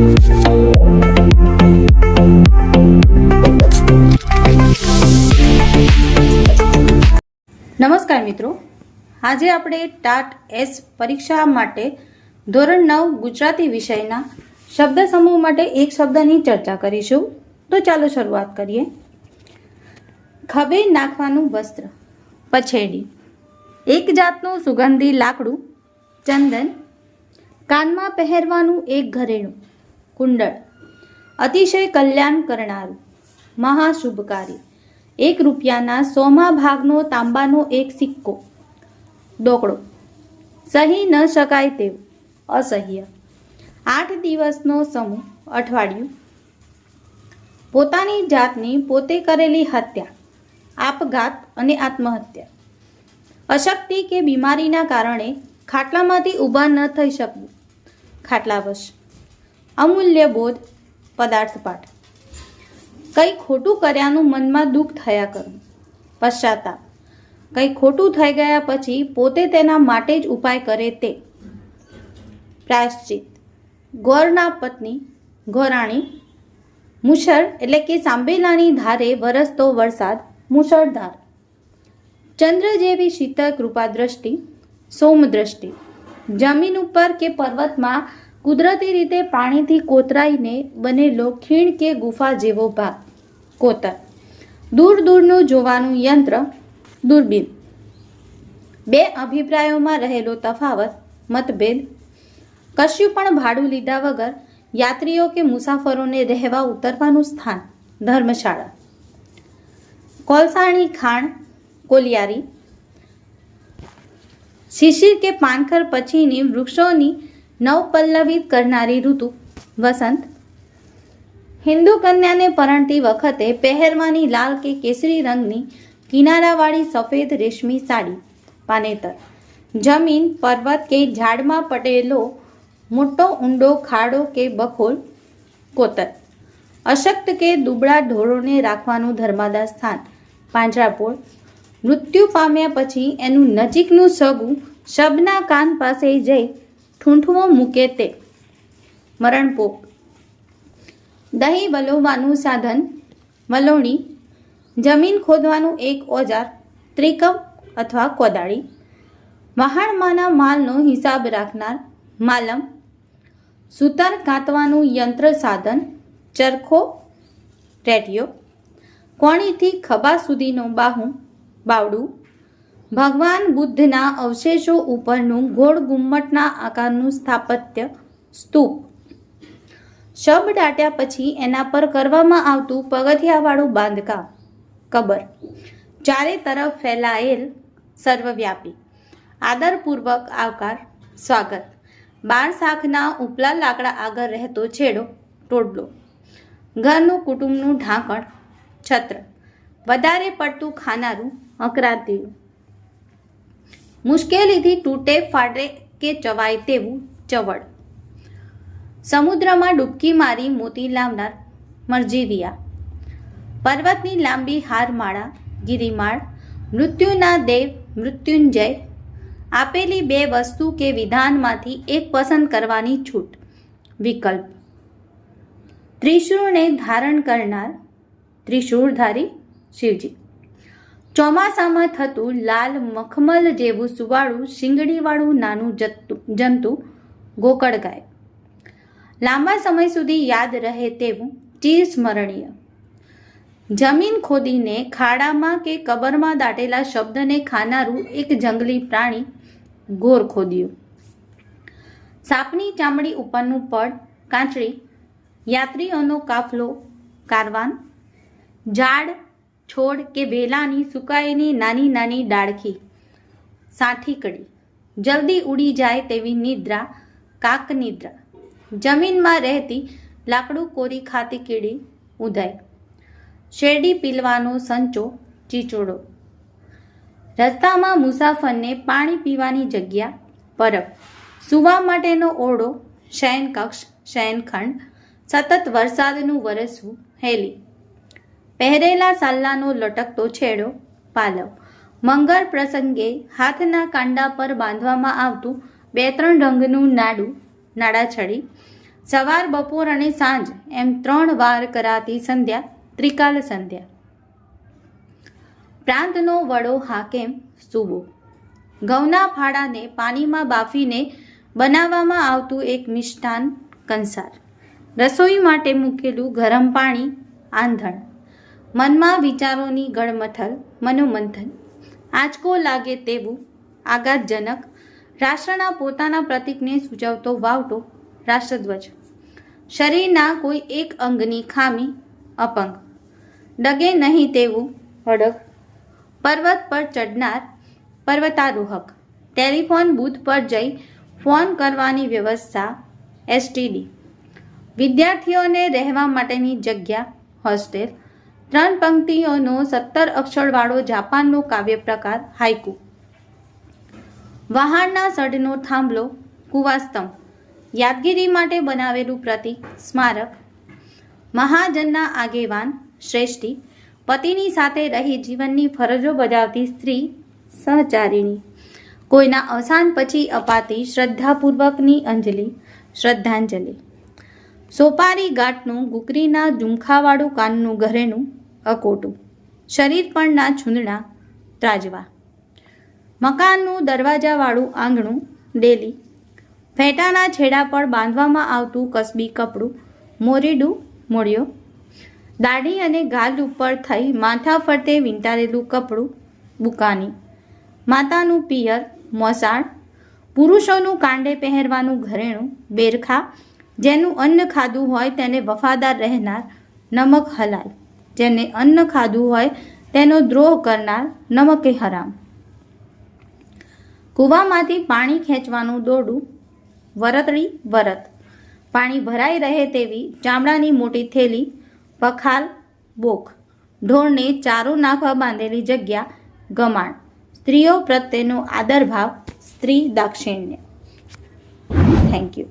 નમસ્કાર મિત્રો, આજે આપણે ટાટ એસ પરીક્ષા માટે ધોરણ 9 ગુજરાતી વિષયના શબ્દ સમૂહ માટે એક શબ્દની ચર્ચા કરીશું. તો ચાલો શરૂઆત કરીએ. ખભે નાખવાનું વસ્ત્ર, પછેડી. એક જાતનું સુગંધી લાકડું, ચંદન. કાનમાં પહેરવાનું એક ઘરેણું, કુંડળ. અતિશય કલ્યાણ કરનારું, મહાશુભકારી. 1 રૂપિયાના 100મા ભાગનો તાંબાનો એક સિક્કો, ડોકડો. સહી ન શકાય તેવું, અસહ્ય. 8 દિવસનો સમૂહ, અઠવાડિયું. પોતાની જાતની પોતે કરેલી હત્યા, આપઘાત અને આત્મહત્યા. અશક્તિ કે બીમારીના કારણે ખાટલામાંથી ઊભા ન થઈ શકવું, ખાટલાવશ. અમૂલ્ય બોધ, પદાર્થપાઠ. કંઈ ખોટું કર્યાનું મનમાં દુઃખ થયા કરવું, પશ્ચાતાપ. કંઈ ખોટું થઈ ગયા પછી પોતે તેના માટે જ ઉપાય કરે તે, પ્રાયશ્ચિત. ગોરના પત્ની, ગોરાણી. મુશળ એટલે કે સાંભેલાની ધારે વરસતો વરસાદ, મુશળધાર. ચંદ્ર જેવી શીતળ કૃપા દ્રષ્ટિ, સોમદ્રષ્ટિ. જમીન ઉપર કે પર્વતમાં કુદરતી રીતે પાણીથી કોતરાઈને બનેલો ખીણ કે ગુફા જેવો ભાગ, કોતર. દૂર દૂરનું જોવાનું યંત્ર, દૂરબીન. 2 અભિપ્રાયોમાં રહેલો તફાવત, મતભેદ. કશું પણ ભાડું લીધા વગર યાત્રીઓ કે મુસાફરોને રહેવા ઉતરવાનું સ્થાન, ધર્મશાળા. કોલસાણી ખાણ, કોલિયારી. શિશિર કે પાનખર પછીની વૃક્ષોની નવપલ્લવિત કરનારી ઋતુ, વસંત. હિન્દુ કન્યાને પરણતી વખતે પહેરવાની લાલ કે કેસરી રંગની કિનારાવાળી સફેદ રેશમી સાડી, પાનેતર. જમીન, પર્વત કે ઝાડમાં પડેલો મોટો ઊંડો ખાડો કે બખોલ, કોતર. અશક્ત કે દુબળા ઢોરોને રાખવાનું ધર્માદા સ્થાન, પાંજરાપોળ. મૃત્યુ પામ્યા પછી એનું નજીકનું સગું શબના કાન પાસે જઈ ઠૂંઠવો મૂકે તે, મરણપોક. દહીં વલોવવાનું સાધન, વલોણી. જમીન ખોદવાનું એક ઓજાર, ત્રિકમ અથવા કોદાળી. વહાણમાંના માલનો હિસાબ રાખનાર, માલમ. સૂતર કાતવાનું યંત્ર સાધન, ચરખો, રેડિયો. કોણીથી ખભા સુધીનો બાહુ, બાવડું. ભગવાન બુદ્ધના અવશેષો ઉપરનું ગોળ ગુમ્મટના આકારનું સ્થાપત્ય, સ્તૂપ. શબ દાટ્યા પછી એના પર કરવામાં આવતું પગથિયાવાળું બાંધકામ, કબર. ચારે તરફ ફેલાયેલ, સર્વવ્યાપી. આદરપૂર્વક આવકાર, સ્વાગત. 12 શાખના ઉપલા લાકડા આગળ રહેતો છેડો, ટોડલો. ઘરનું કુટુંબનું ઢાંકણ, છત્ર. વધારે પડતું ખાનારું, અકરાંતિયું. મુશ્કેલીથી તૂટે ફાટે કે ચવાય તેવું, ચવડ. સમુદ્રમાં ડૂબકી મારી મોતી લાવનાર, મરજીવિયા. પર્વતની લાંબી હારમાળા, ગિરિમાળ. મૃત્યુના દેવ, મૃત્યુંજય. આપેલી 2 વસ્તુ કે વિધાનમાંથી એક પસંદ કરવાની છૂટ, વિકલ્પ. ત્રિશૂળને ધારણ કરનાર, ત્રિશૂળધારી, શિવજી. ચોમાસામાં થતું લાલ મખમલ જેવું સુવાળું શીંગડીવાળું નાનું જંતુ, ગોકળગાય. લાંબા સમય સુધી યાદ રહે તેવું, ચિરસ્મરણીય. જમીન ખોદીને ખાડામાં કે કબરમાં દાટેલા શબ્દને ખાનારું એક જંગલી પ્રાણી, ગોર ખોદિયું. સાપની ચામડી ઉપરનું પડ, કાંચળી. યાત્રીઓનો કાફલો, કારવાન. ઝાડ, છોડ કે વેલાની સુકાયેલી નાની નાની ડાળખી, સાઠીકડી. જલ્દી ઉડી જાય તેવી નિદ્રા, કાકનિદ્રા. જમીનમાં રહેતી લાકડું કોરી ખાતી કીડી, ઉધઈ. શેરડી પીલવાનો સંચો, ચીચોડો. રસ્તામાં મુસાફરને પાણી પીવાની જગ્યા, પરબ. સૂવા માટેનો ઓરડો, શયનકક્ષ, શયનખંડ. સતત વરસાદનું વરસવું, હેલી. પહેરેલા સાલ્લાનો લટકતો છેડો, પાલવ. મંગળ પ્રસંગે હાથના કાંડા પર બાંધવામાં આવતું 2-3 રંગનું નાડું, નાડાછડી. સવાર, બપોર અને સાંજ એમ 3 વાર કરાતી સંધ્યા ત્રિકાલ સંધ્યા. પ્રાંતનો વડો હાકેમ સૂબો. ઘઉંના ફાડાને પાણીમાં બાફીને બનાવવામાં આવતું એક મિષ્ટાન કંસાર. રસોઈ માટે મૂકેલું ગરમ પાણી આંધણ. મનમાં વિચારોની ગળમથલ મનોમંથન. આંચકો લાગે તેવું આઘાતજનક. રાષ્ટ્રના પોતાના પ્રતીકને સૂચવતો વાવટો રાષ્ટ્રધ્વજ. શરીરના કોઈ એક અંગની ખામી અપંગ. ડગે નહીં તેવું અડગ. પર્વત પર ચડનાર પર્વતારોહક. ટેલિફોન બૂથ પર જઈ ફોન કરવાની વ્યવસ્થા એસટીડી. વિદ્યાર્થીઓને રહેવા માટેની જગ્યા હોસ્ટેલ. 3 પંક્તિઓનો 17 અક્ષરવાળો જાપાનનો કાવ્ય પ્રકાર હાઇકુ. વહાણના સઢનો થાંભલો કુવાસ્તંભ. યાદગીરી માટે બનાવેલું પ્રતીક સ્મારક. મહાજનના આગેવાન શ્રેષ્ઠી. પતિની સાથે રહી જીવનની ફરજો બજાવતી સ્ત્રી સહચારિણી. કોઈના અવસાન પછી અપાતી શ્રદ્ધાપૂર્વકની અંજલિ શ્રદ્ધાંજલિ. સોપારી ગાંઠનું ગુગરીના ઝુમખાવાળું કાનનું ઘરેણું અકોટું. શરીર પરના છૂંદણા ત્રાજવા. મકાનનું દરવાજાવાળું આંગણું ડેલી. ફેટાના છેડા પર બાંધવામાં આવતું કસબી કપડું મોરીડું મોડિયો. દાઢી અને ગાલ ઉપર થઈ માથા ફરતે વીંટાળેલું કપડું બુકાની. માતાનું પિયર મોસાળ. પુરુષોનું કાંડે પહેરવાનું ઘરેણું બેરખા. જેનું અન્ન ખાધું હોય તેને વફાદાર રહેનાર નમક હલાલ. જેને અન્ન ખાધું હોય તેનો દ્રોહ કરનાર નમકે હરામ. કૂવામાંથી પાણી ખેંચવાનું દોરડું વરતડી વરત. પાણી ભરાઈ રહે તેવી ચામડાની મોટી થેલી પખાલ બોક. ઢોરને ચારો નાખવા બાંધેલી જગ્યા ગમાણ. સ્ત્રીઓ પ્રત્યેનો આદરભાવ સ્ત્રી દાક્ષિણ્ય. Thank you.